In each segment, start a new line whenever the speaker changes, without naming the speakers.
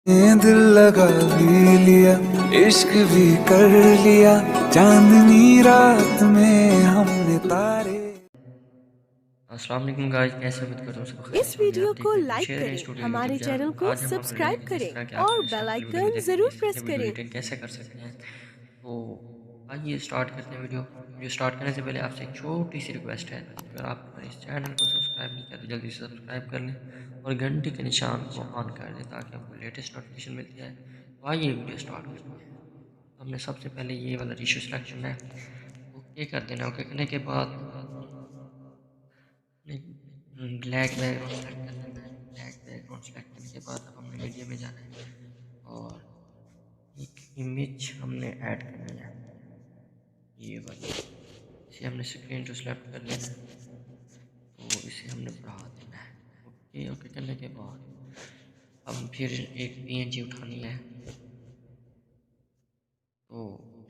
दिल लगा भी लिया, इश्क भी कर लिया, चांदनी रात में हमने तारे।
अस्सलाम वालेकुम गाइस, कैसे उम्मीद करता हूँ सब खैरियत
इस
से होंगे।
वीडियो
आप
को
देख रहे हैं
लाइक
शेयर
करें,
स्टूडियो यूट्यूब
हमारे
चैनल।
चैनल को
आज हम आपको
सब्सक्राइब
बताएंगे कि जिस
करें
तरह के आप
और बेल
अपनी वीडियो में
आइकन
देखते हैं कि
जरूर
इस
प्रेस
तरह वीडियो
करें।
एडिटिंग कैसे कर सकते हैं। तो आइए स्टार्ट करते हैं वीडियो स्टार्ट करने से पहले आपसे एक छोटी सी रिक्वेस्ट है, अगर आपने हमारे इस चैनल को सब्सक्राइब नहीं किया तो जल्दी से सब्सक्राइब कर लें और घंटी के निशान को ऑन कर दें ताकि आपको लेटेस्ट नोटिफिकेशन मिलती है। तो आइए वीडियो स्टार्ट करते हैं। हमने सबसे पहले ये वाला रेशियो सेलेक्ट करना है, ओके कर देना। ओके करने के बाद ब्लैक बैकग्राउंड सेलेक्ट कर लेना है। ब्लैक बैकग्राउंड सेलेक्ट करने के बाद अब हमने मीडिया में जाना है और एक इमेज हमने ऐड करनी है, ये वाली। इसे हमने स्क्रीन टू सेलेक्ट कर लेना है, तो इसे हमने बढ़ा देना है। ओके ओके करने के बाद अब फिर एक पीएनजी उठानी है, तो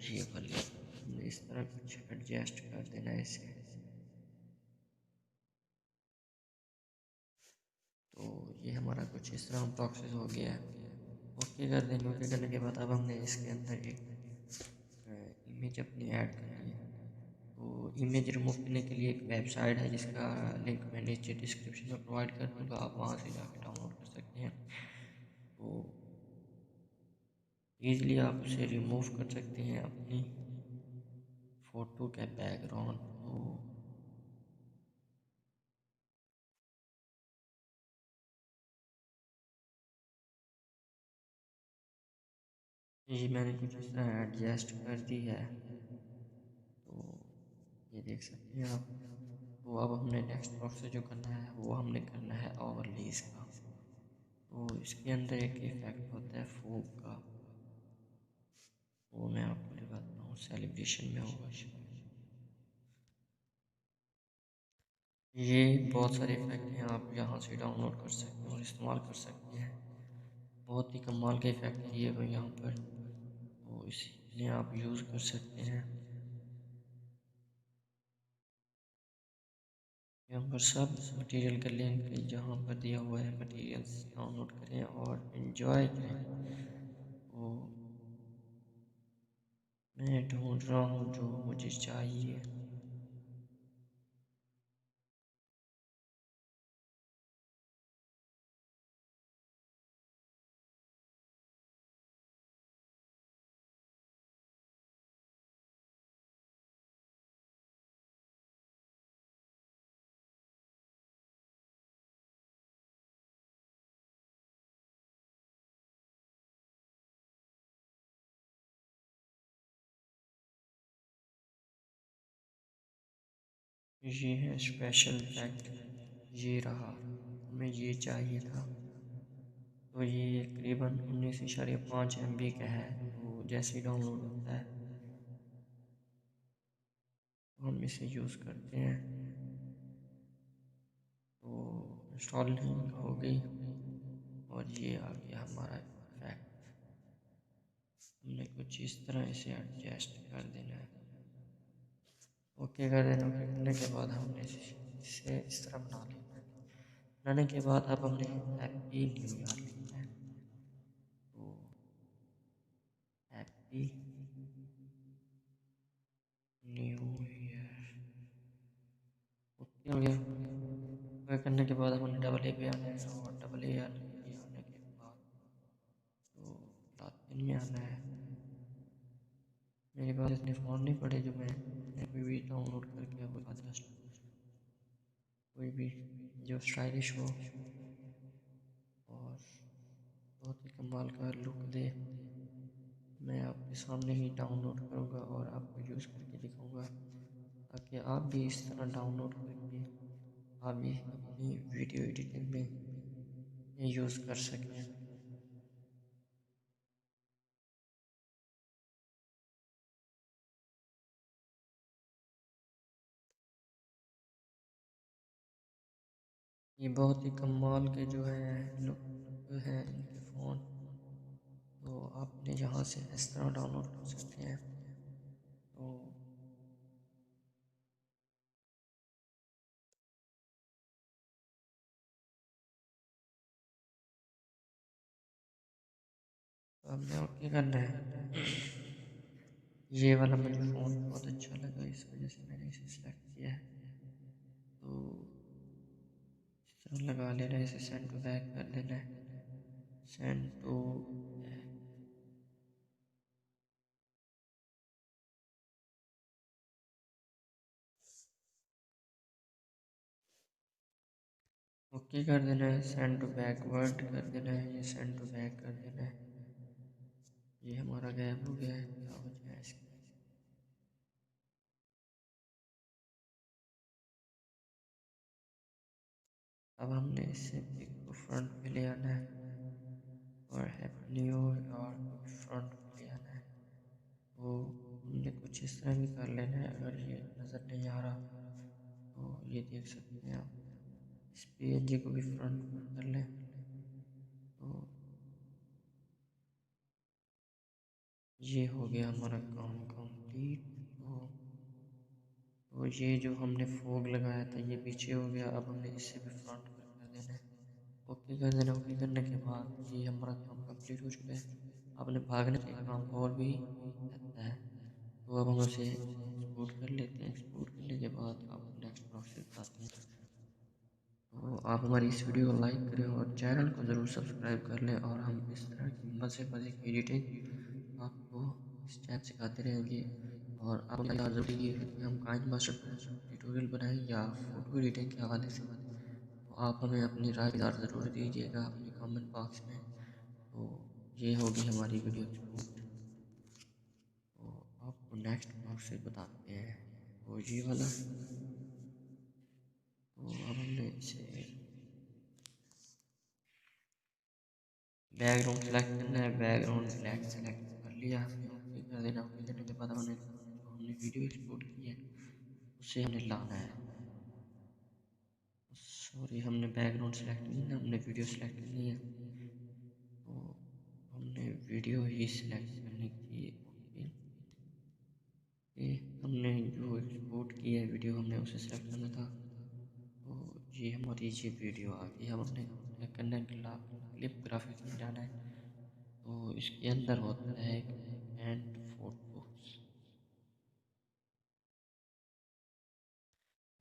ये वाली हमने इस तरह कुछ एडजस्ट कर देना है इसे। तो ये हमारा कुछ इस तरह प्रोसेस हो गया है। ओके कर देंगे। ओके करने के बाद अब हमने इसके अंदर एक इमेज अपनी ऐड करनी है। तो इमेज रिमूव करने के लिए एक वेबसाइट है जिसका लिंक मैं नीचे डिस्क्रिप्शन में प्रोवाइड कर दूंगा, आप वहाँ से जाके डाउनलोड कर सकते हैं। तो ईज़िली आप उसे रिमूव कर सकते हैं अपनी फ़ोटो के बैकग्राउंड को। ये मैंने कुछ इस तरह एडजस्ट कर दी है, तो ये देख सकते हैं आप। तो अब हमने नेक्स्ट प्रोसेस जो करना है वो हमने करना है ओवरलेस का। तो इसके अंदर एक इफ़ेक्ट होता है फूग का, वो मैं आपको दिखाता हूँ। सेलिब्रेशन में होगा शायद। ये बहुत सारे इफ़ेक्ट हैं, आप यहाँ से डाउनलोड कर सकते हैं और इस्तेमाल कर सकते हैं। बहुत ही कमाल के इफ़ेक्ट है ये यहाँ पर, तो इन्हें आप यूज़ कर सकते हैं। यहाँ पर सब मटेरियल का लिंक जहाँ पर दिया हुआ है, मटेरियल्स डाउनलोड करें और इन्जॉय करें। तो मैं ढूंढ रहा हूँ जो मुझे चाहिए। ये है स्पेशल इफेक्ट, ये रहा, हमें ये चाहिए था। तो ये करीबन 19.5 MB का है। तो जैसे ही डाउनलोड होता है तो हम इसे यूज़ करते हैं। तो इंस्टॉलिंग हो गई और ये आ गया हमारा इफेक्ट। हमने कुछ इस तरह इसे एडजस्ट कर देना है। ओके कर देना। ओके करने के बाद हमने इसे इस तरह बना लेना है। बनाने के बाद अब हमने हैप्पी न्यू ईयर लिखना है। तो हैप्पी न्यू ईयर, ओके हो गया। ओके करने के बाद हमने डबल ए पे आना है और डबल ए आने के बाद तो लातिन में आना है। मेरे पास इतने फ़ोन नहीं पड़े जो मैं कोई भी डाउनलोड करके वो जस्ट कोई भी जो स्टाइलिश हो और बहुत ही कमाल का लुक दे, मैं आपके सामने ही डाउनलोड करूँगा और आपको यूज़ करके दिखाऊँगा ताकि आप भी इस तरह डाउनलोड करके आप भी अपनी वीडियो एडिटिंग में यूज़ कर सकें। ये बहुत ही कमाल के जो है लुक है इनके फ़ोन, तो आपने यहाँ से इस तरह डाउनलोड कर सकते हैं। तो हमने ओके करना है। ये वाला मुझे फ़ोन बहुत अच्छा लगा, इस वजह से मैंने इसे सेलेक्ट किया है। तो इस तरह लगा लेना है, इसे सेंड टू बैक कर देना है, सेंड टू बैक। ओके कर देना है, सेंड टू बैकवर्ड कर देना है, ये सेंड टू बैक कर देना है। ये हमारा गैप हो गया है, क्या वजह है इसकी? अब हमने इससे पिक को फ्रंट पे ले आना है और हैप्पी न्यू ईयर को भी फ्रंट पे ले आना है। तो हमने कुछ इस तरह भी कर लेना है। अगर ये नज़र नहीं आ रहा तो ये देख सकते हैं आप, इस पीएनजी को भी फ्रंट पे कर लें। तो ये हो गया हमारा काम कंप्लीट। तो ये जो हमने फोग लगाया था ये पीछे हो गया, अब हमने इससे भी फ्रंट पर कर देना है। ओके कर देना। ओके करने के बाद ये हमारा काम कंप्लीट हो चुका है। आपने भागने से काम और भी रहता है। तो अब हम उसे एक्सपोर्ट कर लेते हैं। एक्सपोर्ट करने के बाद आपको नेक्स्ट प्रोसेस बताते हैं। तो आप हमारी इस वीडियो को लाइक करें और चैनल को ज़रूर सब्सक्राइब कर लें, और हम इस तरह की मज़े मज़े की एडिटिंग आपको इस चैनल सिखाते रहेंगे। और आप ज़रूरी है कि हम काइन मास्टर पर ट्यूटोरियल बनाएं या फ़ोटो एडिटिंग के हवाले से। तो आप हमें अपनी राय ज़रूर दीजिएगा अपने कमेंट बॉक्स में। तो ये होगी हमारी वीडियो एक्सपोर्ट। तो आपको नेक्स्ट प्रोसेस बताते हैं, तो ये वाला। तो अब हमने इसे बैकग्राउंड सेलेक्ट करना है, बैकग्राउंड ब्लैक सेलेक्ट कर लिया हमने। ओके कर देना। ओके करने के बाद हमने जो हमने वीडियो एक्सपोर्ट की है उसे हमने लाना है। सॉरी, हमने बैकग्राउंड सेलेक्ट नहीं, हमने वीडियो सेलेक्ट करनी है। तो हमने वीडियो ही सिलेक्ट करनी थी। ओके, ये हमने जो एक्सपोर्ट की है वीडियो हमने उसे सेलेक्ट करना था। तो ये हमारी ये वीडियो आ गई। अब हमने क्या करना है, क्लिप ग्राफिक्स में जाना है। तो इसके अंदर होता है एक एंड फोटो,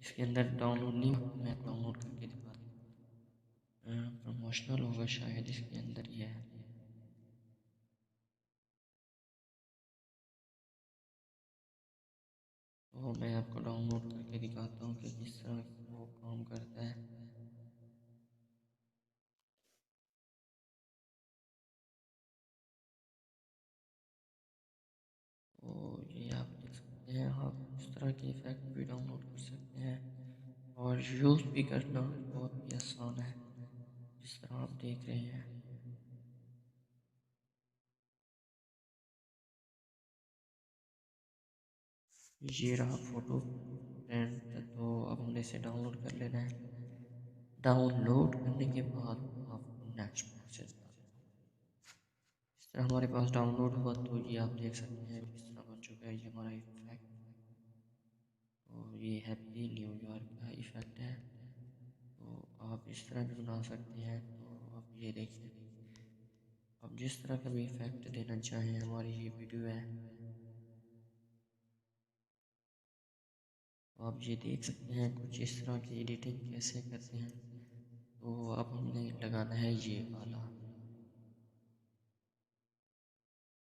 इसके अंदर डाउनलोड नहीं होता, मैं डाउनलोड करके दिखाता हूँ। प्रमोशनल होगा शायद, इसके अंदर ही है। तो मैं आपको डाउनलोड करके दिखाता हूँ कि किस तरह वो काम करता है। तो ये आप देख सकते हैं, आप इस तरह के इफ़ेक्ट भी डाउनलोड कर सकते हैं और यूज़ भी करना बहुत ही आसान है, जिस तरह आप देख रहे हैं। ये रहा फ़ोटो प्रिंट। तो अब हमने इसे डाउनलोड कर लेना है। डाउनलोड करने के बाद आपको नेक्स्ट प्रोसेस बताता हूँ। इस तरह हमारे पास डाउनलोड हुआ तो ये आप देख सकते हैं किस तरह बन चुका है ये हमारा इफेक्ट। तो ये हैप्पी न्यू ईयर का इफेक्ट है। तो आप इस तरह भी बना सकते हैं। तो अब ये देखें, आप जिस तरह का भी इफेक्ट देना चाहें, हमारी ये वीडियो है। तो आप ये देख सकते हैं कुछ इस तरह की एडिटिंग कैसे करते हैं। तो अब हमने लगाना है ये वाला,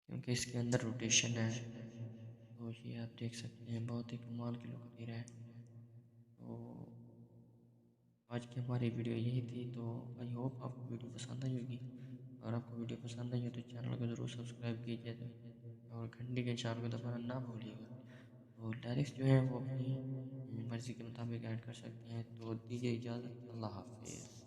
क्योंकि इसके अंदर रोटेशन है। तो ये आप देख सकते हैं बहुत ही कमाल की लुक दे रहा है। तो आज की हमारी वीडियो यही थी। तो आई होप आपको वीडियो पसंद आई होगी। और आपको वीडियो पसंद आई हो तो चैनल को ज़रूर सब्सक्राइब कीजिए और घंटी के निशान को दबाना ना भूलिएगा। तो लिरिक्स जो हैं वो अपनी मर्ज़ी के मुताबिक ऐड कर सकते हैं। तो दीजिए इजाज़त। अल्लाह हाफिज़।